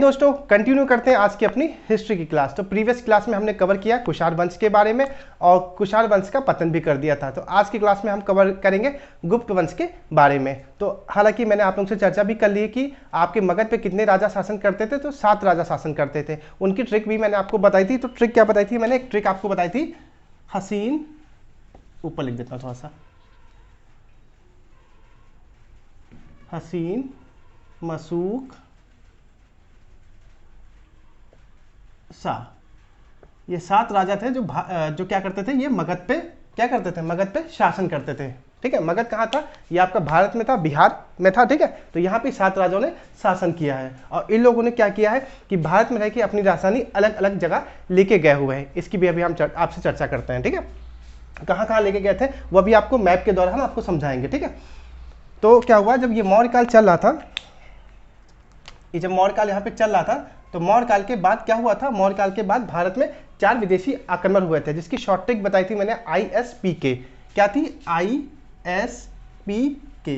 दोस्तों, कंटिन्यू करते हैं आज की अपनी हिस्ट्री की क्लास। तो प्रीवियस क्लास में हमने कवर किया कुषाण वंश के बारे में और कुषाण वंश का पतन भी कर दिया था। तो आज की क्लास में हम कवर करेंगे गुप्त वंश के बारे में। तो हालांकि मैंने आप लोगों से चर्चा भी कर ली कि आपके मगध पे कितने राजा शासन करते थे, तो 7 राजा शासन करते थे। उनकी ट्रिक भी मैंने आपको बताई थी। तो ट्रिक क्या बताई थी मैंने? एक ट्रिक आपको बताई थी, हसीन, ऊपर लिख देता हूँ थोड़ा सा, हसीन, मसूक, शाह। ये 7 राजा थे जो क्या करते थे, ये मगध पे क्या करते थे, मगध पे शासन करते थे। ठीक है, मगध कहाँ था? ये आपका भारत में था, बिहार में था। ठीक है, तो यहाँ पे 7 राजाओं ने शासन किया है और इन लोगों ने क्या किया है कि भारत में रह के अपनी राजधानी अलग अलग जगह लेके गए हुए हैं। इसकी भी अभी हम आपसे चर्चा करते हैं। ठीक है, कहाँ कहाँ लेके गए थे वो भी आपको मैप के द्वारा हम आपको समझाएंगे। ठीक है, तो क्या हुआ जब ये मौर्य काल चल रहा था, ये जब मौर्य काल यहाँ पे चल रहा था, तो मौर्य काल के बाद क्या हुआ था? मौर्य काल के बाद भारत में 4 विदेशी आक्रमण हुए थे, जिसकी शॉर्ट ट्रिक बताई थी मैंने, ISPK। क्या थी? ISPK।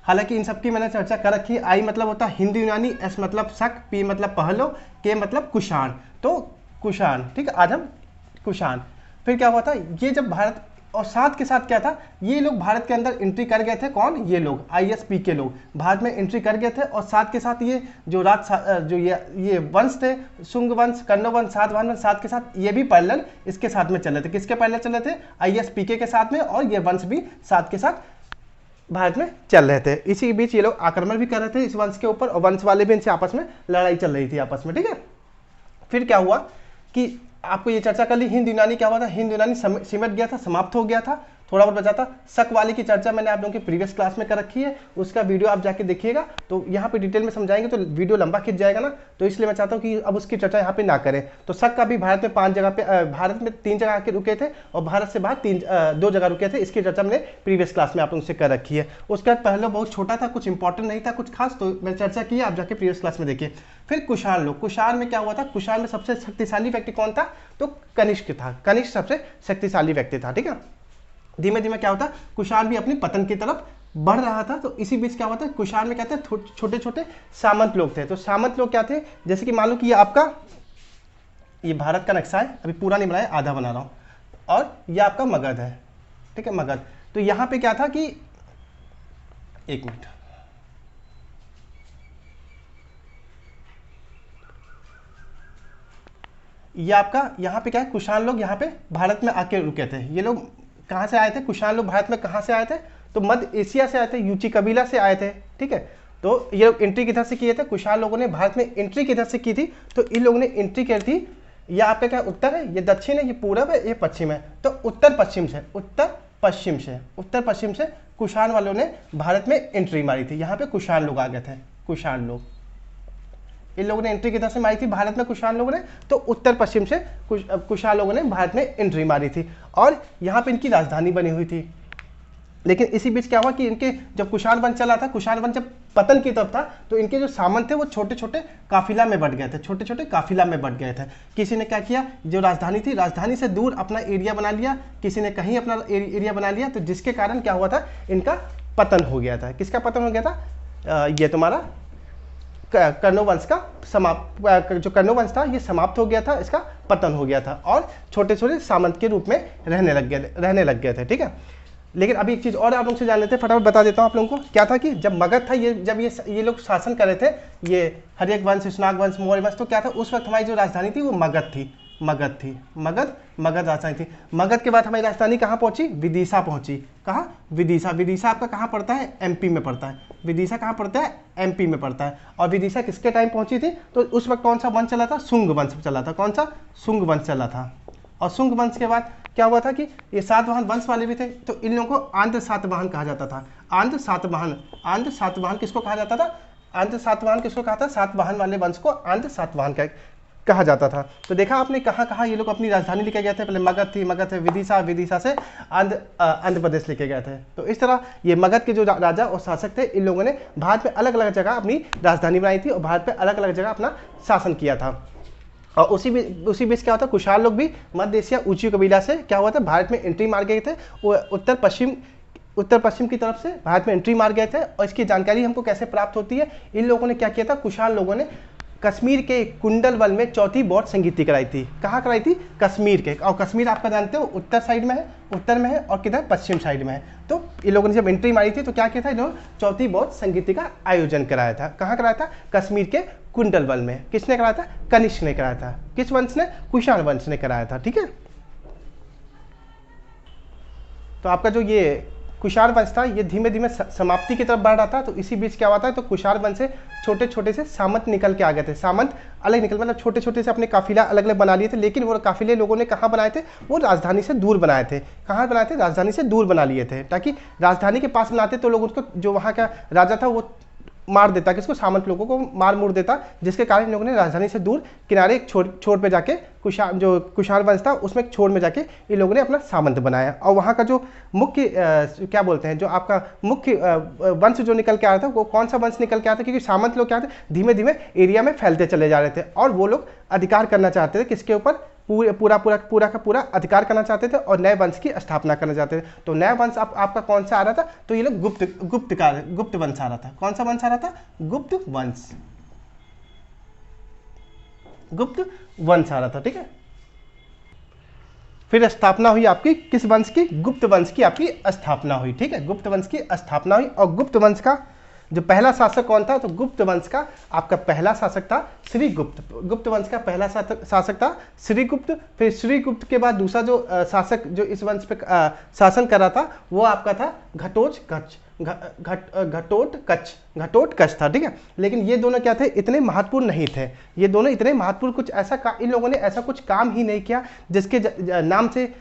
हालांकि इन सबकी मैंने चर्चा कर रखी है। आई मतलब होता है हिंदू यूनानी, एस मतलब शक, पी मतलब पहलो, के मतलब कुषाण। तो कुषाण, ठीक है, आज हम कुषाण। फिर क्या हुआ था, ये जब भारत और साथ के साथ क्या था, ये लोग भारत के अंदर एंट्री कर गए थे। कौन? ये लोग, ISPK लोग भारत में एंट्री कर गए थे। और साथ के साथ ये जो ये वंश थे, शुंग वंश, कर्ण वंश, सातवाहन वंश, साथ के साथ ये भी पैरेलल इसके साथ में चल रहे थे। किसके पैरेलल चल रहे थे? ISPK के साथ में, और ये वंश भी साथ के साथ भारत में चल रहे थे। इसी के बीच ये लोग आक्रमण भी कर रहे थे इस वंश के ऊपर, और वंश वाले भी इनसे आपस में लड़ाई चल रही थी आपस में। ठीक है, फिर क्या हुआ कि आपको ये चर्चा कर ली, हिंद यूनानी क्या हुआ था, हिंद यूनानी सिमट गया था, समाप्त हो गया था, थोड़ा बहुत बचा था। शक वाली की चर्चा मैंने आप लोगों की प्रीवियस क्लास में कर रखी है, उसका वीडियो आप जाके देखिएगा। तो यहाँ पे डिटेल में समझाएंगे तो वीडियो लंबा खिंच जाएगा ना, तो इसलिए मैं चाहता हूँ कि अब उसकी चर्चा यहाँ पे ना करें। तो शक का भी भारत में 5 जगह पे, भारत में 3 जगह आके रुके थे और भारत से बाहर 2 जगह रुके थे। इसकी चर्चा मैंने प्रीवियस क्लास में आप लोगों से कर रखी है। उसके बाद पहले बहुत छोटा था, कुछ इंपॉर्टेंट नहीं था, कुछ खास, तो मैंने चर्चा की है, आप जाके प्रीवियस क्लास में देखिए। फिर कुषाण लोग, कुषाण में क्या हुआ था, कुषाण में सबसे शक्तिशाली व्यक्ति कौन था? तो कनिष्क था। कनिष्क सबसे शक्तिशाली व्यक्ति था। ठीक है, धीमे धीमे क्या होता, कुषाण भी अपनी पतन की तरफ बढ़ रहा था। तो इसी बीच क्या होता है, कुषाण में क्या थे, छोटे छोटे सामंत लोग थे। तो सामंत लोग क्या थे, जैसे कि मान लो कि ये आपका, ये भारत का नक्शा है, अभी पूरा नहीं बनाया, आधा बना रहा हूं, और ये आपका मगध है। ठीक है, मगध। तो यहां पे क्या था कि, एक मिनट, ये आपका यहाँ पे क्या है, कुषाण लोग यहाँ पे भारत में आके रुके थे। ये लोग कहाँ से आए थे? कुषाण लोग भारत में कहाँ से आए थे? तो मध्य एशिया से आए थे, यूची कबीला से आए थे। ठीक है, तो ये लोग एंट्री किधर से किए थे? कुषाण लोगों ने भारत में एंट्री किधर से की थी? तो इन लोगों ने एंट्री की थी, ये आपका क्या उत्तर है, ये दक्षिण है, ये पूरब है, ये पश्चिम है। तो उत्तर पश्चिम से, उत्तर पश्चिम से कुषाण वालों ने भारत में एंट्री मारी थी। यहाँ पे कुषाण लोग आ गए थे, कुषाण लोग, इन लोगों ने एंट्री किधर से मारी थी भारत में? कुषाण लोगों ने। तो उत्तर पश्चिम से कुषाण लोगों ने भारत में एंट्री मारी थी और यहाँ पे इनकी राजधानी बनी हुई थी। लेकिन इसी बीच क्या हुआ कि इनके जब कुषाण वंश चला था, कुषाण वंश जब पतन की तरफ था, तो इनके जो सामंत थे वो छोटे छोटे काफिला में बट गए थे, छोटे छोटे काफिला में बट गए थे। किसी ने क्या किया, जो राजधानी थी, राजधानी से दूर अपना एरिया बना लिया, किसी ने कहीं अपना एरिया बना लिया। तो जिसके कारण क्या हुआ था, इनका पतन हो गया था। किसका पतन हो गया था? ये तुम्हारा कर्ण वंश का जो कर्ण वंश था, ये समाप्त हो गया था, इसका पतन हो गया था और छोटे छोटे सामंत के रूप में रहने लग गए थे। ठीक है, लेकिन अभी एक चीज और आप लोग से जान लेते हैं, फटाफट बता देता हूं आप लोगों को। क्या था कि जब मगध था, जब ये लोग शासन कर रहे थे, ये हर्यक वंश, स्नाग वंश, मौर्य वंश, तो क्या था, उस वक्त हमारी जो राजधानी थी वो मगध थी। मगध राजधानी थी। मगध के बाद हमारी राजधानी कहाँ पहुंची? विदिशा पहुंची। कहाँ? विदिशा। विदिशा आपका कहाँ पड़ता है? MP में पड़ता है। विदिशा कहाँ पड़ता है? MP में पड़ता है। और विदिशा किसके टाइम पहुंची थी? तो उस वक्त कौन सा वंश चला था? शुंग वंश चला था। कौन सा? शुंग वंश चला था। और शुंग वंश के बाद क्या हुआ था कि ये सातवाहन वंश वाले भी थे, तो इन लोगों को आंध्र सातवाहन कहा जाता था। आंध्र सातवाहन किसको कहा जाता था? आंध्र सातवाहन किसको कहा था? सातवाहन वाले वंश को आंध्र सातवाहन कहा जाता था। तो देखा आपने कहाँ कहाँ ये लोग अपनी राजधानी लेके गए थे? पहले मगध थी, मगध से विदिशा, विदिशा से आंध्र प्रदेश लेके गए थे। तो इस तरह ये मगध के जो राजा और शासक थे, इन लोगों ने भारत में अलग अलग जगह अपनी राजधानी बनाई थी और भारत में अलग अलग जगह अपना शासन किया था। और उसी बीच क्या होता, कुषाण लोग भी मध्य एशिया ऊंची कबीला से क्या हुआ था, भारत में एंट्री मार गए थे। वो उत्तर पश्चिम की तरफ से भारत में एंट्री मार गए थे। और इसकी जानकारी हमको कैसे प्राप्त होती है? इन लोगों ने क्या किया था, कुषाण लोगों ने कश्मीर के कुंडलवल में चौथी बौद्ध संगीति कराई थी। कहाँ कराई थी? कश्मीर के। और कश्मीर आपका जानते हो उत्तर साइड में है, उत्तर में है, और किधर? पश्चिम साइड में है। तो इन लोगों ने जब एंट्री मारी थी तो क्या किया था इन्होंने? चौथी बौद्ध संगीति का आयोजन कराया था। कहाँ कराया था? कश्मीर के कुंडलवल में। किसने कराया था? कनिष्क ने कराया था। किस वंश ने? कुषाण वंश ने कराया था। ठीक है, तो आपका जो ये कुषाण वंश था ये धीमे धीमे समाप्ति की तरफ बढ़ रहा था। तो इसी बीच क्या हुआ था? तो कुषाण वंश से छोटे छोटे से सामंत निकल के आ गए थे। सामंत अलग निकल, मतलब छोटे छोटे से अपने काफिला अलग अलग बना लिए थे, लेकिन वो काफिले लोगों ने कहाँ बनाए थे? वो राजधानी से दूर बनाए थे। कहाँ बनाए थे? राजधानी से दूर बना लिए थे, ताकि राजधानी के पास बनाते तो लोग उसको, जो वहाँ का राजा था वो मार देता, किसको? सामंत लोगों को मार मुड़ देता, जिसके कारण इन लोगों ने राजधानी से दूर किनारे एक छोर पे जाके जो कुषाण वंश था उसमें एक छोर में जाके इन लोगों ने अपना सामंत बनाया। और वहाँ का जो मुख्य क्या बोलते हैं, जो आपका मुख्य वंश जो निकल के आ रहा था वो कौन सा वंश निकल के आया था? क्योंकि सामंत लोग क्या थे? धीमे धीमे एरिया में फैलते चले जा रहे थे और वो लोग अधिकार करना चाहते थे। किसके ऊपर? पूरा का पूरा अधिकार करना चाहते थे और नए वंश की स्थापना करना चाहते थे। तो नया वंश आपका कौन सा आ रहा था? तो ये लोग गुप्त वंश आ रहा था। कौन सा वंश आ रहा था? गुप्त वंश आ रहा था। ठीक है, फिर स्थापना हुई आपकी किस वंश की? गुप्त वंश की आपकी स्थापना हुई। ठीक है, गुप्त वंश की स्थापना हुई। और गुप्त वंश का जो पहला शासक कौन था? तो गुप्त वंश का आपका पहला शासक था श्रीगुप्त। गुप्त वंश का पहला शासक था श्रीगुप्त। फिर श्रीगुप्त के बाद दूसरा जो शासक जो इस वंश पे शासन कर रहा था वो आपका था घटोत्कच था। ठीक है, लेकिन ये दोनों क्या थे? इतने महत्वपूर्ण नहीं थे। ये दोनों इतने महत्वपूर्ण कुछ ऐसा इन लोगों ने ऐसा कुछ काम ही नहीं किया जिसके नाम से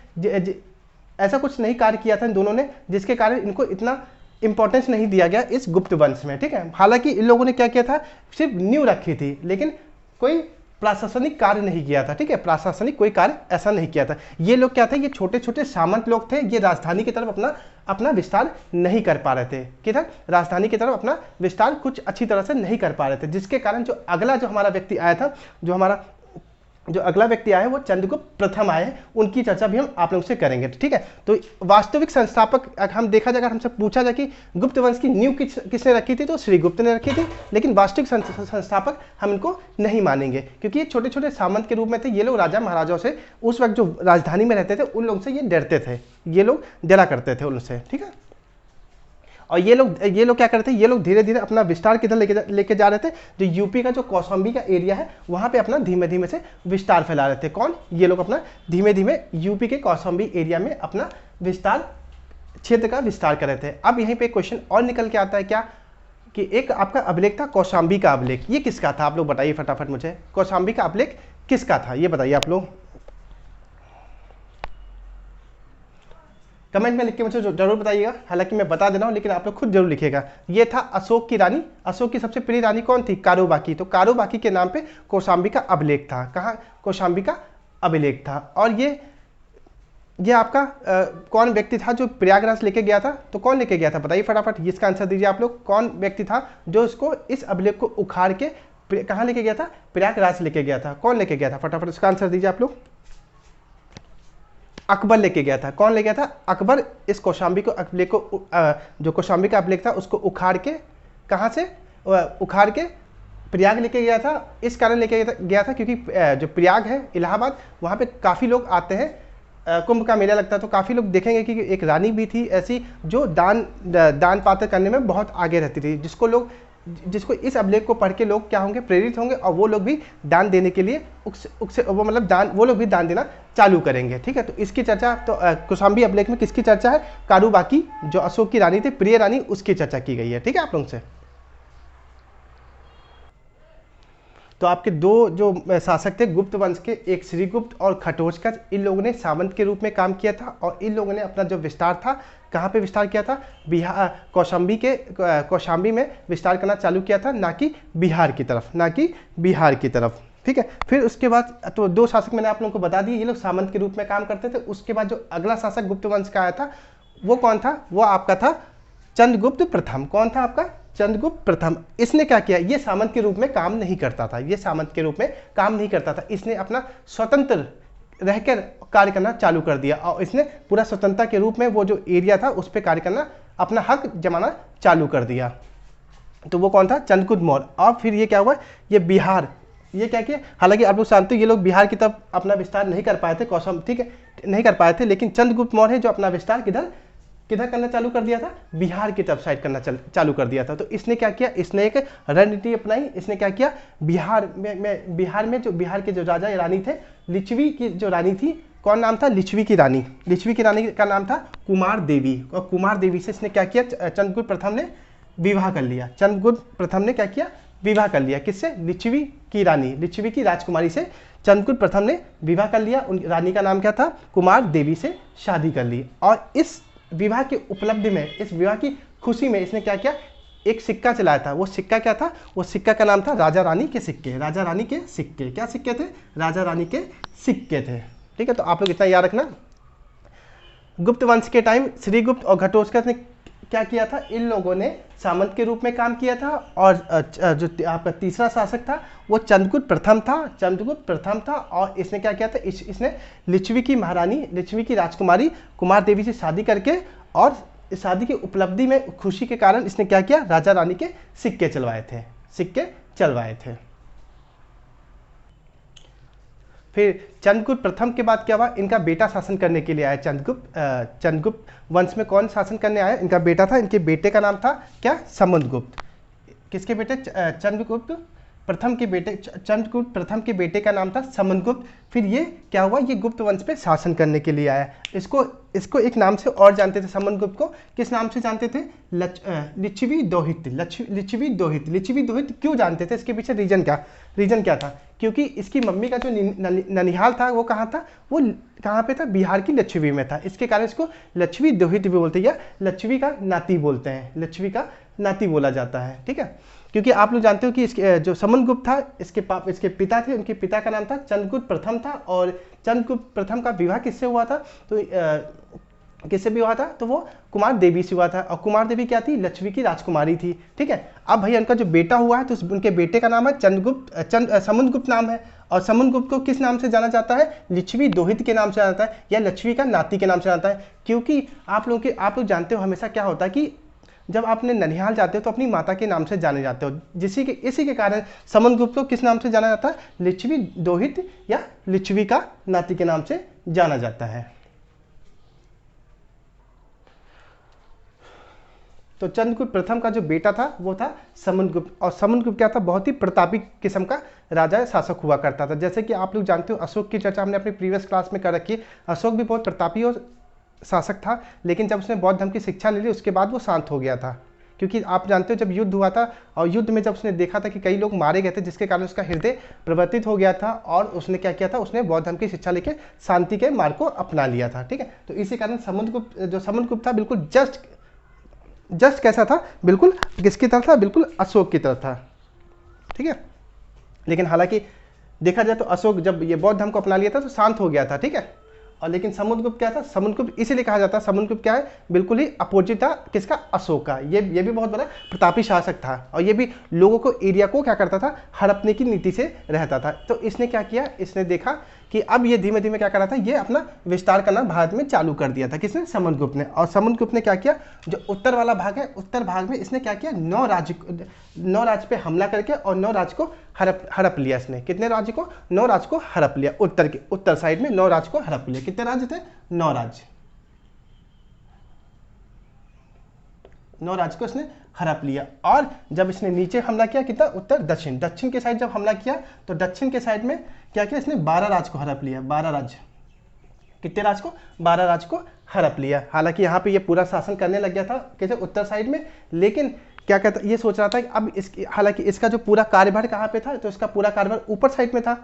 ऐसा कुछ नहीं कार्य किया था इन दोनों ने, जिसके कारण इनको इतना इंपॉर्टेंस नहीं दिया गया इस गुप्त वंश में। ठीक है, हालांकि इन लोगों ने क्या किया था? सिर्फ नींव रखी थी, लेकिन कोई प्रशासनिक कार्य नहीं किया था। ठीक है, प्रशासनिक कोई कार्य ऐसा नहीं किया था। ये लोग क्या थे? ये छोटे छोटे सामंत लोग थे। ये राजधानी की तरफ अपना विस्तार नहीं कर पा रहे थे। किधर? राजधानी की तरफ अपना विस्तार कुछ अच्छी तरह से नहीं कर पा रहे थे, जिसके कारण जो अगला जो हमारा व्यक्ति आया था, जो अगला व्यक्ति आया है वो चंद्रगुप्त प्रथम आए हैं। उनकी चर्चा भी हम आप लोगों से करेंगे। ठीक है, तो वास्तविक संस्थापक हम देखा जाए, अगर हमसे पूछा जाए कि गुप्त वंश की नींव किसने रखी थी, तो श्रीगुप्त ने रखी थी। लेकिन वास्तविक संस्थापक हम इनको नहीं मानेंगे, क्योंकि ये छोटे छोटे सामंत के रूप में थे। ये लोग राजा महाराजाओं से, उस वक्त जो राजधानी में रहते थे उन लोगों से ये डरते थे, ये लोग डरा करते थे उनसे। ठीक है, और ये लोग क्या करते थे? ये लोग धीरे धीरे अपना विस्तार किधर लेके जा रहे थे? जो यूपी का जो कौशाम्बी का एरिया है वहां पे अपना धीमे धीमे से विस्तार फैला रहे थे। कौन? ये लोग अपना धीमे धीमे यूपी के कौशाम्बी एरिया में अपना क्षेत्र का विस्तार कर रहे थे। अब यहीं पे क्वेश्चन और निकल के आता है क्या, कि एक आपका अभिलेख था कौशाम्बी का अभिलेख। ये किसका था? आप लोग बताइए फटाफट मुझे, कौशाम्बी का अभिलेख किसका था? ये बताइए आप लोग, कमेंट में लिख के मुझे जरूर बताइएगा। हालांकि मैं बता दे रहा हूं, लेकिन आप लोग खुद जरूर लिखिएगा। ये था अशोक की रानी। अशोक की सबसे प्रिय रानी कौन थी? कारोबाकी। तो कारोबाकी के नाम पे कौशाम्बी का अभिलेख था। कहाँ? कौशाम्बी का अभिलेख था। और ये आपका कौन व्यक्ति था जो प्रयागराज लेके गया था? तो कौन लेके गया था? बताइए फटाफट, इसका आंसर दीजिए आप लोग। कौन व्यक्ति था जो इसको, इस अभिलेख को उखाड़ के कहाँ लेके गया था? प्रयागराज लेके गया था। कौन लेके गया था? फटाफट इसका आंसर दीजिए आप लोग। अकबर लेके गया था। कौन ले गया था? अकबर इस कौशाम्बी को अभिलेख को जो कौशाम्बी का अभिलेख था उसको उखाड़ के, कहाँ से उखाड़ के प्रयाग लेके गया था। इस कारण लेके गया था क्योंकि जो प्रयाग है इलाहाबाद, वहाँ पे काफ़ी लोग आते हैं, कुंभ का मेला लगता है। तो काफ़ी लोग देखेंगे कि एक रानी भी थी ऐसी जो दान पात्र करने में बहुत आगे रहती थी, जिसको इस अभिलेख को पढ़ के लोग क्या होंगे? प्रेरित होंगे, और वो लोग भी दान देने के लिए वो लोग भी दान देना चालू करेंगे। ठीक है, तो इसकी चर्चा, तो कौशाम्बी अभिलेख में किसकी चर्चा है? कारूबाकी, जो अशोक की रानी थी, प्रिय रानी, उसकी चर्चा की गई है। ठीक है, आप लोगों से। तो आपके दो जो शासक थे गुप्त वंश के, एक श्रीगुप्त और खटोचकच, इन लोगों ने सामंत के रूप में काम किया था। और इन लोगों ने अपना जो विस्तार था कहाँ पे विस्तार किया था? कौशाम्बी में विस्तार करना चालू किया था, ना कि बिहार की तरफ। ठीक है, फिर उसके बाद तो दो शासक मैंने आप लोगों को बता दिए, ये लोग सामंत के रूप में काम करते थे। उसके बाद जो अगला शासक गुप्त वंश का आया था वो कौन था? वो आपका था चंद्रगुप्त प्रथम। कौन था आपका? चंद्रगुप्त प्रथम। इसने क्या किया? ये सामंत के रूप में काम नहीं करता था। इसने अपना स्वतंत्र रहकर कार्य करना चालू कर दिया, और इसने पूरा स्वतंत्रता के रूप में वो जो एरिया था उस पर कार्य करना, अपना हक जमाना चालू कर दिया। तो वो कौन था? चंद्रगुप्त मौर्य। और फिर ये क्या हुआ? ये बिहार ये क्या किया, हालांकि आप लोग जानते हो ये लोग बिहार की तरफ अपना विस्तार नहीं कर पाए थे, कौशल, ठीक है, नहीं कर पाए थे, लेकिन चंद्रगुप्त मौर्य जो अपना विस्तार किधर किधर करना चालू कर दिया था, बिहार की तरफ साइड करना चालू कर दिया था। तो इसने क्या किया, इसने एक रणनीति अपनाई, इसने क्या किया, बिहार में जो बिहार के जो राजा या रानी थे, लिच्छवी की जो रानी थी, कौन नाम था, लिच्छवी की रानी, लिच्छवी की रानी का नाम था कुमार देवी, और कुमार देवी से इसने क्या किया, चंद्रगुप्त प्रथम ने विवाह कर लिया, चंद्रगुप्त प्रथम ने क्या किया, विवाह कर लिया, किससे, लिच्छवी की रानी, लिच्छवी की राजकुमारी से चंद्रगुप्त प्रथम ने विवाह कर लिया, उन रानी का नाम क्या था, कुमार देवी से शादी कर ली। और इस विवाह के उपलब्धि में, इस विवाह की खुशी में इसने क्या किया, एक सिक्का चलाया था, वो सिक्का क्या था, वो सिक्का का नाम था राजा रानी के सिक्के, राजा रानी के सिक्के, क्या सिक्के थे, राजा रानी के सिक्के थे, ठीक है। तो आप लोग इतना याद रखना। गुप्त वंश के टाइम श्रीगुप्त और घटोत्कच ने क्या किया था, इन लोगों ने सामंत के रूप में काम किया था, और जो आपका तीसरा शासक था वो चंद्रगुप्त प्रथम था, और इसने क्या किया था, इसने लिच्छवी की महारानी, लिच्छवी की राजकुमारी कुमार देवी से शादी करके, और इस शादी की उपलब्धि में खुशी के कारण इसने क्या किया, राजा रानी के सिक्के चलवाए थे। फिर चंद्रगुप्त प्रथम के बाद क्या हुआ, इनका बेटा शासन करने के लिए आया, चंद्रगुप्त वंश में कौन शासन करने आया, इनका बेटा था, इनके बेटे का नाम था क्या, समुद्रगुप्त। किसके बेटे, चंद्रगुप्त प्रथम के बेटे का नाम था समुद्रगुप्त। फिर ये क्या हुआ, ये गुप्त वंश पे शासन करने के लिए आया। इसको एक नाम से और जानते थे, समुद्रगुप्त को किस नाम से जानते थे, लिच्छवी दोहित। लिच्छवी दोहित क्यों जानते थे, इसके पीछे रीजन क्या था, क्योंकि इसकी मम्मी का जो ननिहाल था वो कहाँ था, वो कहाँ पे था, बिहार की लिच्छवी में था, इसके कारण इसको लिच्छवी दोहित भी बोलते हैं, या लिच्छवी का नाती बोलते हैं, लिच्छवी का नाती बोला जाता है, ठीक है। क्योंकि आप लोग जानते हो कि इसके जो समुद्रगुप्त था, इसके पिता थे, उनके पिता का नाम था चंद्रगुप्त प्रथम था, और चंद्रगुप्त प्रथम का विवाह किससे हुआ था, तो किससे भी हुआ था, तो वो कुमार देवी से हुआ था, और कुमार देवी क्या थी, लिच्छवी की राजकुमारी थी, ठीक है। अब भैया उनका जो बेटा हुआ है, तो उनके बेटे का नाम है समुद्रगुप्त नाम है, और समुद्रगुप्त को किस नाम से जाना जाता है, लिच्छवी दोहित के नाम से जाना जाता है, या लिच्छवी का नाती के नाम से जाता है। क्योंकि आप लोग जानते हो हमेशा क्या होता है कि जब आपने ननिहाल जाते हो तो अपनी माता के नाम से जाने जाते हो, इसी के कारण समुद्रगुप्त को किस नाम से जाना जाता है, लिच्छवी दोहित या लिच्छवी का नाती के नाम से जाना जाता है। तो चंद्रगुप्त प्रथम का जो बेटा था वो था समुद्रगुप्त, और समुद्रगुप्त क्या था, बहुत ही प्रतापी किस्म का राजा शासक हुआ करता था। जैसे कि आप लोग जानते हो अशोक की चर्चा हमने अपनी प्रीवियस क्लास में कर रखी है, अशोक भी बहुत प्रतापी और शासक था, लेकिन जब उसने बौद्ध धर्म की शिक्षा ले ली उसके बाद वो शांत हो गया था। क्योंकि आप जानते हो जब युद्ध हुआ था, और युद्ध में जब उसने देखा था कि कई लोग मारे गए थे, जिसके कारण उसका हृदय परिवर्तित हो गया था, और उसने क्या किया था, उसने बौद्ध धर्म की शिक्षा लेके शांति के मार्ग को अपना लिया था, ठीक है। तो इसी कारण समुद्रगुप्त था बिल्कुल जस्ट कैसा था, बिल्कुल किसकी तरह था, बिल्कुल अशोक की तरह था, ठीक है। लेकिन हालांकि देखा जाए तो अशोक जब ये बौद्ध धर्म को अपना लिया था तो शांत हो गया था, ठीक है। और लेकिन समुद्रगुप्त क्या था, समुद्रगुप्त इसीलिए कहा जाता है, समुद्रगुप्त क्या है, बिल्कुल ही अपोजिट था किसका, अशोक का। ये भी बहुत बड़ा प्रतापी शासक था, और ये भी लोगों को, एरिया को क्या करता था, हड़पने की नीति से रहता था। तो इसने क्या किया, इसने देखा कि अब ये धीमे धीमे क्या कर रहा था, ये अपना विस्तार करना भारत में चालू कर दिया था, किसने, समुद्रगुप्त ने। और समुद्रगुप्त ने क्या किया, जो उत्तर वाला भाग है, उत्तर भाग में इसने क्या किया, 9 राज्य पे हमला करके और 9 राज्य को हड़प लिया इसने। कितने राज्य को, 9 राज्य को हड़प लिया, उत्तर साइड में 9 राज्य को हड़प लिया। कितने राज्य थे, 9 राज्य, 9 राज्य को इसने हड़प लिया। और जब इसने नीचे हमला किया, कितना, उत्तर दक्षिण के साइड जब हमला किया, तो दक्षिण के साइड में क्या किया, इसने 12 राज्य को हड़प लिया, 12 राज्य, कितने राज्य को, 12 राज्य को हड़प लिया। हालांकि यहाँ पे ये पूरा शासन करने लग गया था कैसे, उत्तर साइड में, लेकिन क्या कहता, ये सोच रहा था कि अब हालांकि इसका जो पूरा कार्यभार कहाँ पे था, तो इसका पूरा कार्यभार ऊपर साइड में था,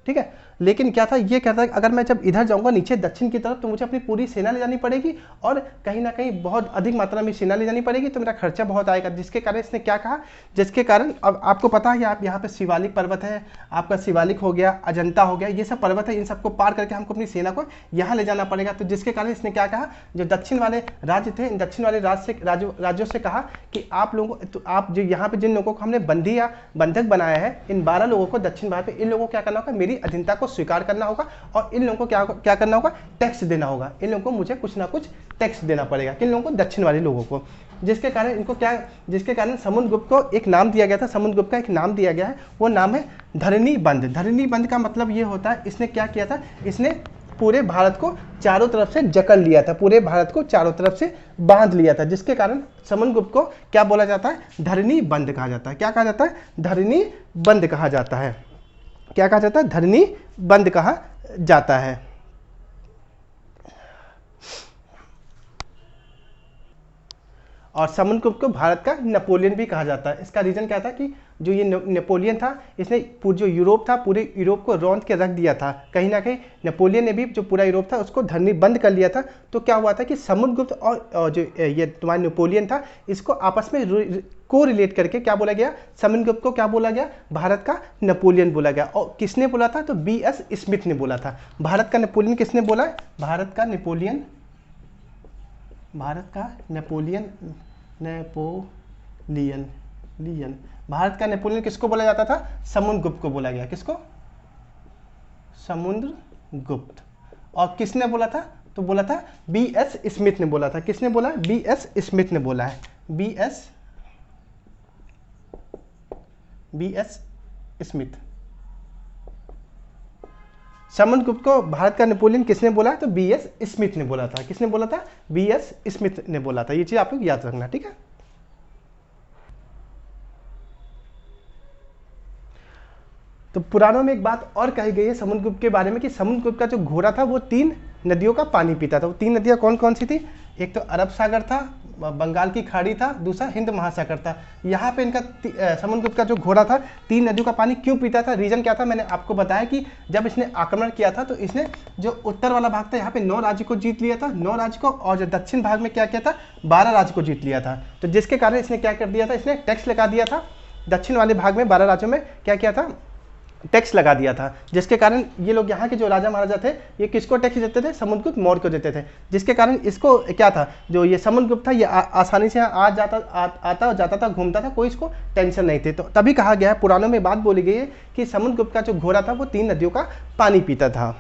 ठीक है। लेकिन क्या था, ये कहता है अगर मैं जब इधर जाऊंगा नीचे दक्षिण की तरफ, तो मुझे अपनी पूरी सेना ले जानी पड़ेगी, और कहीं ना कहीं बहुत अधिक मात्रा में सेना ले जानी पड़ेगी, तो मेरा खर्चा बहुत आएगा। जिसके कारण इसने क्या कहा, जिसके कारण अब आपको पता है, आप यहाँ पे शिवालिक पर्वत है, आपका शिवालिक हो गया, अजंता हो गया, ये सब पर्वत है, इन सबको पार करके हमको अपनी सेना को यहाँ ले जाना पड़ेगा। तो जिसके कारण इसने क्या कहा, जो दक्षिण वाले राज्य थे, इन दक्षिण वाले राज्यों से कहा कि आप लोगों, तो आप जो यहाँ पे जिन लोगों को हमने बंदी या बंधक बनाया है, इन 12 लोगों को दक्षिण भारत में, इन लोगों को क्या करना होगा, मेरी मेरी अधीनता को स्वीकार करना होगा और इन लोगों को क्या क्या करना होगा, टैक्स देना होगा। इन लोगों को मुझे कुछ ना कुछ टैक्स देना पड़ेगा, किन लोगों को, दक्षिण वाले लोगों को। जिसके कारण समुद्रगुप्त को एक नाम दिया गया था, समुद्रगुप्त का एक नाम दिया गया है, वो नाम है धरणीबंध। धरणीबंध का मतलब ये होता है, इसने क्या किया था, इसने पूरे भारत को चारों तरफ से जकड़ लिया था, पूरे भारत को चारों तरफ से बांध लिया था, जिसके कारण समुद्रगुप्त को क्या बोला जाता है, धरणीबंध कहा जाता है। क्या कहा जाता है, धरणीबंध कहा जाता है। क्या कहा जाता है, धरणीबंध कहा जाता है। और समुद्रगुप्त को भारत का नेपोलियन भी कहा जाता है। इसका रीजन क्या था कि जो ये नेपोलियन था, इसने जो यूरोप था, पूरे यूरोप को रौंद के रख दिया था। कहीं ना कहीं नेपोलियन ने भी जो पूरा यूरोप था उसको धरणीबंध कर लिया था। तो क्या हुआ था कि समुद्रगुप्त और जो ये तुम्हारा नेपोलियन था, इसको आपस में को रिलेट करके क्या बोला गया, समुद्रगुप्त को क्या बोला गया, भारत का नेपोलियन बोला गया। और किसने बोला था, तो B.S. स्मिथ ने बोला था। भारत का नेपोलियन किसने बोला है, भारत का नेपोलियन भारत का नेपोलियन किसको बोला जाता था, समुद्रगुप्त को बोला गया। किसको, समुद्रगुप्त। और किसने बोला था, तो बोला था B.S. स्मिथ ने बोला था। किसने बोला, B.S. स्मिथ ने बोला है। B.S. स्मिथ। समुद्रगुप्त को भारत का नेपोलियन किसने बोला, तो B.S. स्मिथ ने बोला था। किसने बोला था, B.S. स्मिथ ने बोला था। ये चीज आप लोग याद रखना, ठीक है। तो पुराणों में एक बात और कही गई है समुद्रगुप्त के बारे में कि समुद्रगुप्त का जो घोड़ा था वो 3 नदियों का पानी पीता था। वो 3 नदियां कौन कौन सी थी, एक तो अरब सागर था, बंगाल की खाड़ी था, दूसरा हिंद महासागर था। यहाँ पे इनका समुद्रगुप्त का जो घोड़ा था 3 नदियों का पानी क्यों पीता था, रीजन क्या था, मैंने आपको बताया कि जब इसने आक्रमण किया था तो इसने जो उत्तर वाला भाग था यहाँ पे 9 राज्य को जीत लिया था, 9 राज्य को, और जो दक्षिण भाग में क्या किया था, 12 राज्य को जीत लिया था। तो जिसके कारण इसने क्या कर दिया था, इसने टैक्स लगा दिया था। दक्षिण वाले भाग में 12 राज्यों में क्या किया था, टैक्स लगा दिया था। जिसके कारण ये लोग यहाँ के जो राजा महाराजा थे, ये किसको टैक्स देते थे, समुद्रगुप्त मौर्य को देते थे। जिसके कारण इसको क्या था, जो ये समुद्रगुप्त था, ये आसानी से यहाँ आता और जाता था, घूमता था, कोई इसको टेंशन नहीं थी। तो तभी कहा गया है, पुराणों में बात बोली गई है कि समुद्रगुप्त का जो घोड़ा था वो 3 नदियों का पानी पीता था।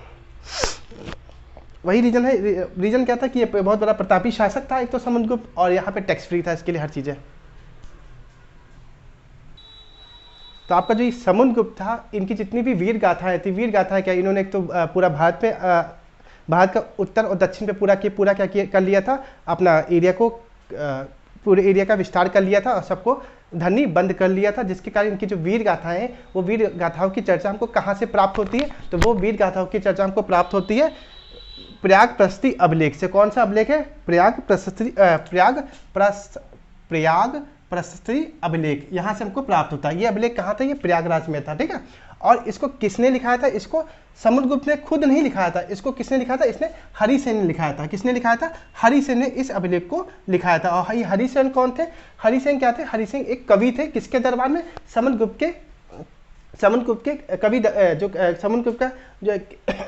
वही रीजन है। रीजन क्या था कि ये बहुत बड़ा प्रतापी शासक था एक तो समुद्रगुप्त, और यहाँ पे टैक्स फ्री था, इसके लिए हर चीज़ें। तो आपका जो ये समुद्रगुप्त था, इनकी जितनी भी वीर गाथाएं थी, वीर गाथाएं क्या, इन्होंने एक तो पूरा भारत का उत्तर और दक्षिण पे पूरा क्या कर लिया था, अपना एरिया को, पूरे एरिया का विस्तार कर लिया था और सबको धरणीबंध कर लिया था। जिसके कारण इनकी जो वीर गाथाएं हैं, वो वीर गाथाओं की चर्चा हमको कहाँ से प्राप्त होती है, तो वो वीर गाथाओं की चर्चा हमको प्राप्त होती है प्रयाग प्रशस्ति अभिलेख से। कौन सा अभिलेख है, प्रयाग प्रशस्ति अभिलेख, यहाँ से हमको प्राप्त होता है। ये अभिलेख कहाँ था, ये प्रयागराज में था, ठीक है। और इसको किसने लिखाया था, इसको समुद्रगुप्त ने खुद नहीं लिखाया था, इसको किसने लिखा था, इसने हरिसेन ने लिखाया था। किसने लिखाया था, हरिसेन ने इस अभिलेख को लिखाया था। और ये हरिसेन कौन थे, हरिसेन क्या थे, हरिसेन एक कवि थे, किसके दरबार में, समुद्रगुप्त के कवि, जो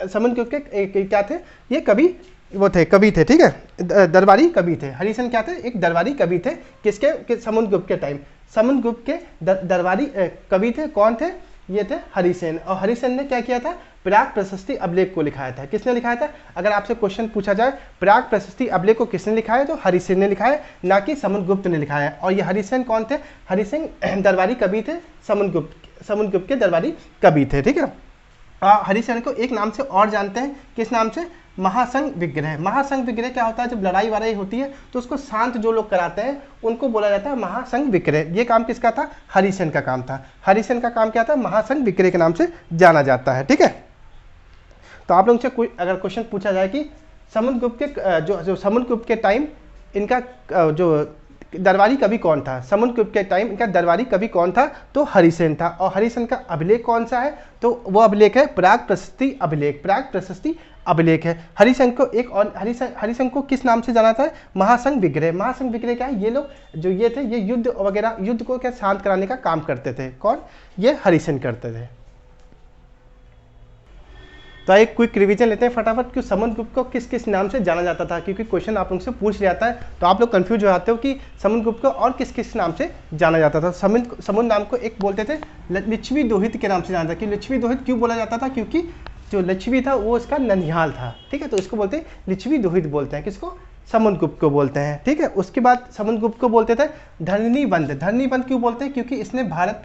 समुद्रगुप्त के क्या थे, ये कवि वो थे, कवि थे, ठीक है, दरबारी कवि थे। हरिसेन क्या थे, एक दरबारी कवि थे, किसके, समुद्रगुप्त के टाइम, समुद्रगुप्त के दरबारी कवि थे। कौन थे, ये थे हरिसेन। और हरिसेन ने क्या किया था, प्रयाग प्रशस्ति अभिलेख को लिखाया था। किसने लिखाया था, अगर आपसे क्वेश्चन पूछा जाए प्रयाग प्रशस्ति अभिलेख को किसने लिखा है, तो हरिसेन ने लिखा है, ना कि समुद्रगुप्त ने लिखा है। और ये हरिसेन कौन थे, हरिसेन दरबारी कवि थे, समुद्रगुप्त के दरबारी कवि थे, ठीक है। हरिसेन को एक नाम से और जानते हैं, किस नाम से, महासंघ विग्रह। महासंघ विग्रह क्या होता है, जब लड़ाई वड़ाई होती है तो उसको शांत जो लोग कराते हैं उनको बोला जाता है महासंघ विग्रह। ये काम किसका था, हरिसेन का काम था। हरिसेन का काम क्या था, महासंघ विग्रह के नाम से जाना जाता है, ठीक है। तो आप लोगों से कोई अगर क्वेश्चन पूछा जाए कि समुद्रगुप्त के जो समुद्रगुप्त के टाइम इनका जो दरबारी कवि कौन था, समुद्रगुप्त के टाइम इनका दरबारी कवि कौन था, तो हरिसेन था। और हरिसेन का अभिलेख कौन सा है, तो वो अभिलेख है प्रयाग प्रशस्ति अभिलेख, प्रयाग प्रशस्ति अभिलेख है। हरिसेन को एक और हरिसेन को किस नाम से जाना था, महासंघ विग्रह। महासंघ विग्रह क्या है, ये लोग जो ये थे, ये युद्ध वगैरह, युद्ध को क्या शांत कराने का काम करते थे। कौन, ये हरिसेन करते थे। तो एक क्विक रिवीजन लेते हैं फटाफट कि समुद्रगुप्त को किस किस नाम से जाना जाता था, क्योंकि क्वेश्चन आप लोग से पूछ लिया जाता है तो आप लोग कंफ्यूज हो जाते हो कि समुद्रगुप्त को और किस किस नाम से जाना जाता था। समुद्र नाम को एक बोलते थे लिच्छवी दोहित के नाम से जाना था। कि लिच्छवी दोहित क्यों बोला जाता था, क्योंकि जो लिच्छवी था वो इसका ननिहाल था, ठीक है, तो इसको बोलते हैं लिच्छवी दोहित बोलते हैं। किसको? समुद्रगुप्त को बोलते हैं, ठीक है। उसके बाद समुद्रगुप्त को बोलते थे धरणीबंध। धरणीबंध क्यों बोलते हैं? क्योंकि इसने भारत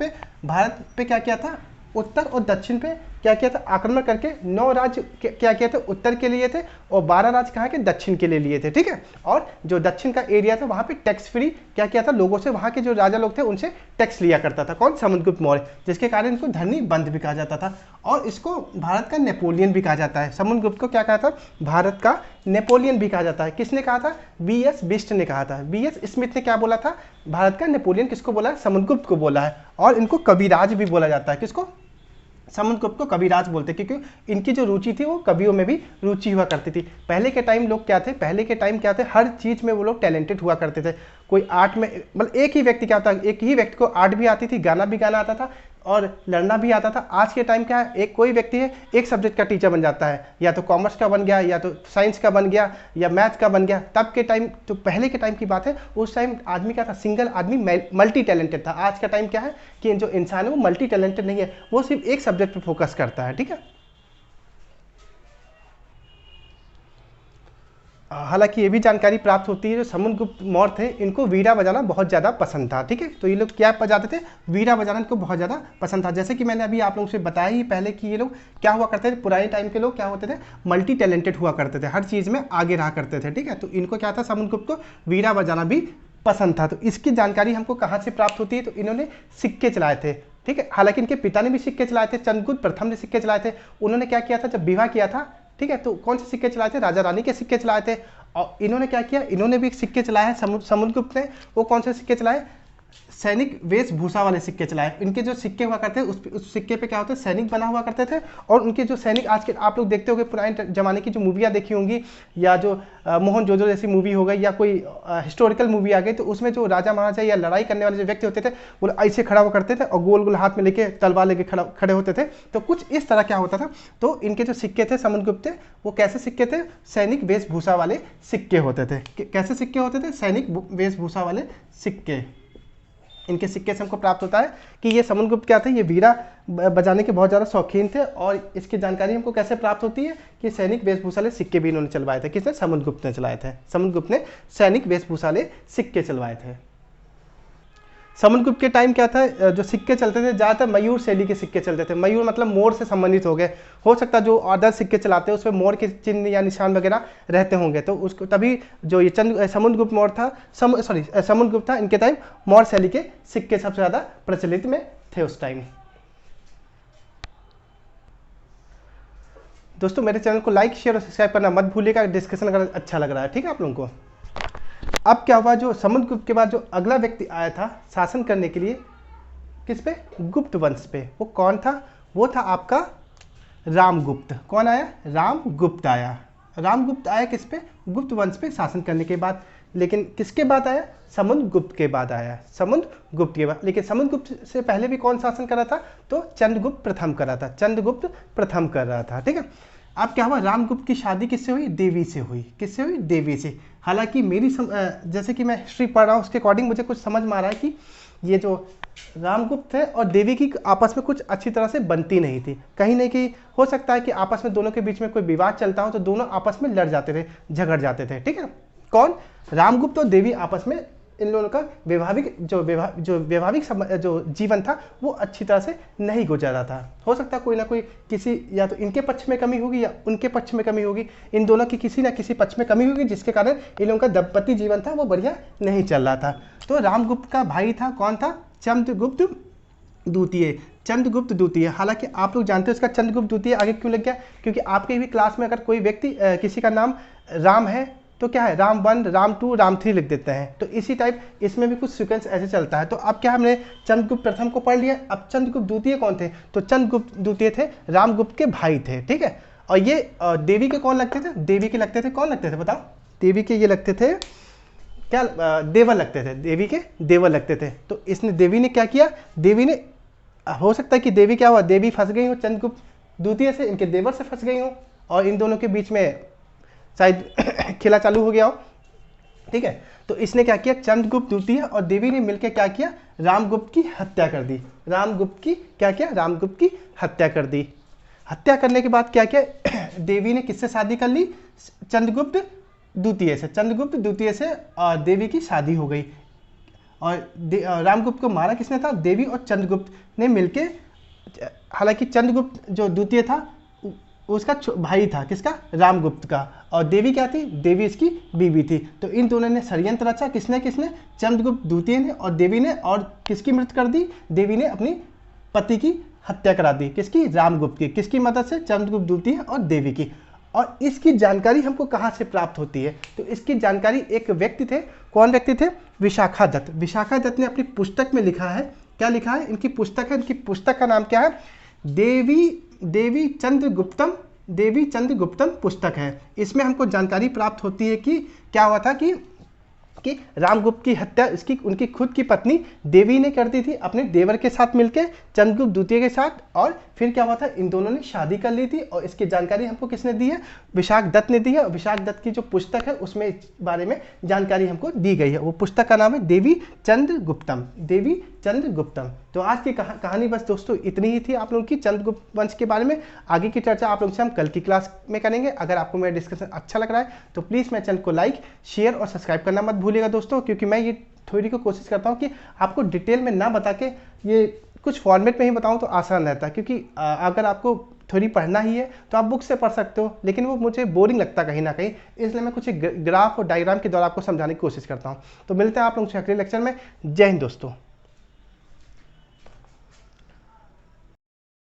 पे क्या किया था, उत्तर और दक्षिण पे क्या किया था, आक्रमण करके 9 राज्य क्या किए थे, उत्तर के लिए थे, और 12 राज्य कहाँ के, दक्षिण के लिए थे, ठीक है। और जो दक्षिण का एरिया था वहाँ पे टैक्स फ्री क्या किया था, लोगों से, वहाँ के जो राजा लोग थे उनसे टैक्स लिया करता था। कौन? समुद्रगुप्त मौर्य, जिसके कारण इनको धरणीबंध भी कहा जाता था। और इसको भारत का नेपोलियन भी कहा जाता है। समुद्रगुप्त को क्या कहा था? भारत का नेपोलियन भी कहा जाता है। किसने कहा था? B.S. बिष्ट ने कहा था। B.S. स्मिथ ने क्या बोला था? भारत का नेपोलियन किसको बोला है? समुद्रगुप्त को बोला है। और इनको कविराज भी बोला जाता है। किसको? समुद्रगुप्त को कविराज बोलते हैं, क्योंकि इनकी जो रुचि थी वो कवियों में भी रुचि हुआ करती थी। पहले के टाइम लोग क्या थे, पहले के टाइम क्या थे, हर चीज़ में वो लोग टैलेंटेड हुआ करते थे। कोई आर्ट में, मतलब एक ही व्यक्ति क्या होता है, एक ही व्यक्ति को आर्ट भी आती थी, गाना भी गाना आता था और लड़ना भी आता था। आज के टाइम क्या है, एक कोई व्यक्ति है एक सब्जेक्ट का टीचर बन जाता है, या तो कॉमर्स का बन गया, या तो साइंस का बन गया, या मैथ्स का बन गया। तब के टाइम, तो पहले के टाइम की बात है, उस टाइम आदमी क्या था, सिंगल आदमी मल्टी टैलेंटेड था। आज का टाइम क्या है कि जो इंसान है वो मल्टी टैलेंटेड नहीं है, वो सिर्फ एक सब्जेक्ट पर फोकस करता है, ठीक है। हालांकि ये भी जानकारी प्राप्त होती है जो समुद्रगुप्त मौर्य थे इनको वीणा बजाना बहुत ज़्यादा पसंद था, ठीक है। तो ये लोग क्या बजाते थे? वीणा बजाना इनको बहुत ज़्यादा पसंद था। जैसे कि मैंने अभी आप लोगों से बताया ही पहले कि ये लोग क्या हुआ करते थे, पुराने टाइम के लोग क्या होते थे, मल्टी टैलेंटेड हुआ करते थे, हर चीज़ में आगे रहा करते थे, ठीक है। तो इनको क्या था, समुद्रगुप्त को वीणा बजाना भी पसंद था। तो इसकी जानकारी हमको कहाँ से प्राप्त होती है? तो इन्होंने सिक्के चलाए थे, ठीक है। हालांकि इनके पिता ने भी सिक्के चलाए थे, चंद्रगुप्त प्रथम ने सिक्के चलाए थे। उन्होंने क्या किया था, जब विवाह किया था, ठीक है, तो कौन से सिक्के चलाए थे? राजा रानी के सिक्के चलाए थे। और इन्होंने क्या किया, इन्होंने भी सिक्के चलाए हैं समुद्रगुप्त ने। वो कौन से सिक्के चलाए? सैनिक वेशभूषा वाले सिक्के चलाए। इनके जो सिक्के हुआ करते हैं उस सिक्के पे क्या होता है, सैनिक बना हुआ करते थे। और उनके जो सैनिक, आज के आप लोग देखते होंगे पुराने जमाने की जो मूवियाँ देखी होंगी, या जो मोहनजोदड़ो जैसी मूवी हो गई, या कोई हिस्टोरिकल मूवी आ गई, तो उसमें जो राजा महाराजा या लड़ाई करने वाले जो व्यक्ति होते थे वो ऐसे खड़ा हुआ करते थे और गोल गोल हाथ में लेके तलवार लेके खड़े होते थे। तो कुछ इस तरह क्या होता था। तो इनके जो सिक्के थे समुद्रगुप्त थे, वो कैसे सिक्के थे? सैनिक वेशभूषा वाले सिक्के होते थे। कैसे सिक्के होते थे? सैनिक वेशभूषा वाले सिक्के। इनके सिक्के से हमको प्राप्त होता है कि ये समुद्रगुप्त क्या थे, ये वीणा बजाने के बहुत ज़्यादा शौकीन थे। और इसकी जानकारी हमको कैसे प्राप्त होती है कि सैनिक वेशभूषा वाले सिक्के भी इन्होंने चलवाए थे। किसने? समुद्रगुप्त ने चलाए थे। समुद्रगुप्त ने सैनिक वेशभूषा वाले सिक्के चलवाए थे। समुद्रगुप्त के टाइम क्या था, जो सिक्के चलते थे ज़्यादातर मयूर शैली के सिक्के चलते थे। मयूर मतलब मोर से संबंधित हो गए। हो सकता है जो अदर सिक्के चलाते हैं उसमें मोर के चिन्ह या निशान वगैरह रहते होंगे, तो उसको तभी जो ये समुद्रगुप्त मौर्य था, समुद्रगुप्त था, इनके टाइम मौर्य शैली के सिक्के सबसे ज़्यादा प्रचलित में थे उस टाइम। दोस्तों मेरे चैनल को लाइक, शेयर और सब्सक्राइब करना मत भूलिएगा, डिस्कशन अगर अच्छा लग रहा है, ठीक है आप लोगों को। अब क्या हुआ, जो समुद्रगुप्त के बाद जो अगला व्यक्ति आया था शासन करने के लिए, किस पे? गुप्त वंश पे। वो कौन था? वो था आपका रामगुप्त। कौन आया? रामगुप्त आया। रामगुप्त आया किस पे? गुप्त वंश पे शासन करने के बाद। लेकिन किसके बाद आया? समुद्रगुप्त के बाद आया। समुद्रगुप्त के बाद। लेकिन समुद्रगुप्त से पहले भी कौन शासन कर रहा था? तो चंद्रगुप्त प्रथम कर रहा था। चंद्रगुप्त प्रथम कर रहा था, ठीक है। अब क्या हुआ, रामगुप्त की शादी किससे हुई? देवी से हुई। किससे हुई? देवी से। हालांकि मेरी जैसे कि मैं हिस्ट्री पढ़ रहा हूँ उसके अकॉर्डिंग मुझे कुछ समझ में आ रहा है कि ये जो रामगुप्त है और देवी की आपस में कुछ अच्छी तरह से बनती नहीं थी। कहीं ना कहीं हो सकता है कि आपस में दोनों के बीच में कोई विवाद चलता हो तो दोनों आपस में लड़ जाते थे, झगड़ जाते थे, ठीक है। कौन? रामगुप्त और देवी आपस में, इन लोगों का वैवाहिक जो जीवन था वो अच्छी तरह से नहीं गुजरा था। हो सकता है कोई ना कोई किसी, या तो इनके पक्ष में कमी होगी या उनके पक्ष में कमी होगी, इन दोनों की किसी ना किसी पक्ष में कमी होगी, जिसके कारण इन लोगों का दाम्पत्य जीवन था वो बढ़िया नहीं चल रहा था। तो रामगुप्त का भाई था, कौन था? चंद्रगुप्त द्वितीय। चंद्रगुप्त द्वितीय। हालांकि आप लोग जानते हो इसका चंद्रगुप्त द्वितीय आगे क्यों लग गया, क्योंकि आपके भी क्लास में अगर कोई व्यक्ति किसी का नाम राम है तो क्या है, राम 1, राम 2, राम 3 लिख देते हैं। तो इसी टाइप इसमें भी कुछ सीक्वेंस ऐसे चलता है। तो अब क्या हमने चंद्रगुप्त प्रथम को पढ़ लिया। अब चंद्रगुप्त द्वितीय कौन थे? तो चंद्रगुप्त द्वितीय थे रामगुप्त के भाई थे, ठीक है। और ये देवी के कौन लगते थे? देवी के लगते थे, कौन लगते थे बताओ? देवी के ये लगते थे क्या? देवर लगते थे। देवी के देवर लगते थे। तो इसने, देवी ने क्या किया? देवी ने, हो सकता है कि देवी क्या हुआ, देवी फंस गई हो चंद्रगुप्त द्वितीय से इनके देवर से फंस गई हो और इन दोनों के बीच में शायद खेला चालू हो गया हो, ठीक है। तो इसने क्या किया, चंद्रगुप्त द्वितीय और देवी ने मिलकर क्या किया, रामगुप्त की हत्या कर दी। रामगुप्त की क्या किया, रामगुप्त की हत्या कर दी। हत्या करने के बाद क्या किया, देवी ने किससे शादी कर ली, चंद्रगुप्त द्वितीय से। चंद्रगुप्त द्वितीय से देवी की शादी हो गई। और रामगुप्त को मारा किसने था, देवी और चंद्रगुप्त ने मिलके। हालांकि चंद्रगुप्त जो द्वितीय था उसका भाई था, किसका, रामगुप्त का। और देवी क्या थी, देवी इसकी बीवी थी। तो इन दोनों ने षड्यंत्र रचा, किसने किसने, चंद्रगुप्त द्वितीय ने और देवी ने। और किसकी मृत्यु कर दी, देवी ने अपनी पति की हत्या करा दी, किसकी, रामगुप्त की। किसकी मदद से, चंद्रगुप्त द्वितीय और देवी की। और इसकी जानकारी हमको कहाँ से प्राप्त होती है, तो इसकी जानकारी एक व्यक्ति थे, कौन व्यक्ति थे, विशाखा दत्त। विशाखा दत्त ने अपनी पुस्तक में लिखा है, क्या लिखा है, इनकी पुस्तक है, इनकी पुस्तक का नाम क्या है, देवी चंद्रगुप्तम पुस्तक है। इसमें हमको जानकारी प्राप्त होती है कि क्या हुआ था कि रामगुप्त की हत्या उनकी खुद की पत्नी देवी ने कर दी थी अपने देवर के साथ मिलकर, चंद्रगुप्त द्वितीय के साथ। और फिर क्या हुआ था, इन दोनों ने शादी कर ली थी। और इसकी जानकारी हमको किसने दी है, विशाख दत्त ने दी है। और विशाख दत्त की जो पुस्तक है उसमें इस बारे में जानकारी हमको दी गई है। वो पुस्तक का नाम है देवी चंद्रगुप्तम, देवी चंद्रगुप्तम। तो आज की कहानी बस दोस्तों इतनी ही थी आप लोगों की चंद्रगुप्त वंश के बारे में। आगे की चर्चा आप लोगों से हम कल की क्लास में करेंगे। अगर आपको मेरा डिस्कशन अच्छा लग रहा है तो प्लीज़ मेरे चैनल को लाइक, शेयर और सब्सक्राइब करना मत भूलिएगा दोस्तों, क्योंकि मैं ये थ्योरी को कोशिश करता हूँ कि आपको डिटेल में ना बता के ये कुछ फॉर्मेट में ही बताऊँ तो आसान रहता है। क्योंकि अगर आपको थ्योरी पढ़ना ही है तो आप बुक से पढ़ सकते हो, लेकिन वो मुझे बोरिंग लगता कहीं ना कहीं, इसलिए मैं कुछ ग्राफ और डायग्राम के द्वारा आपको समझाने की कोशिश करता हूँ। तो मिलते हैं आप लोगों से अगले लेक्चर में। जय हिंद दोस्तों।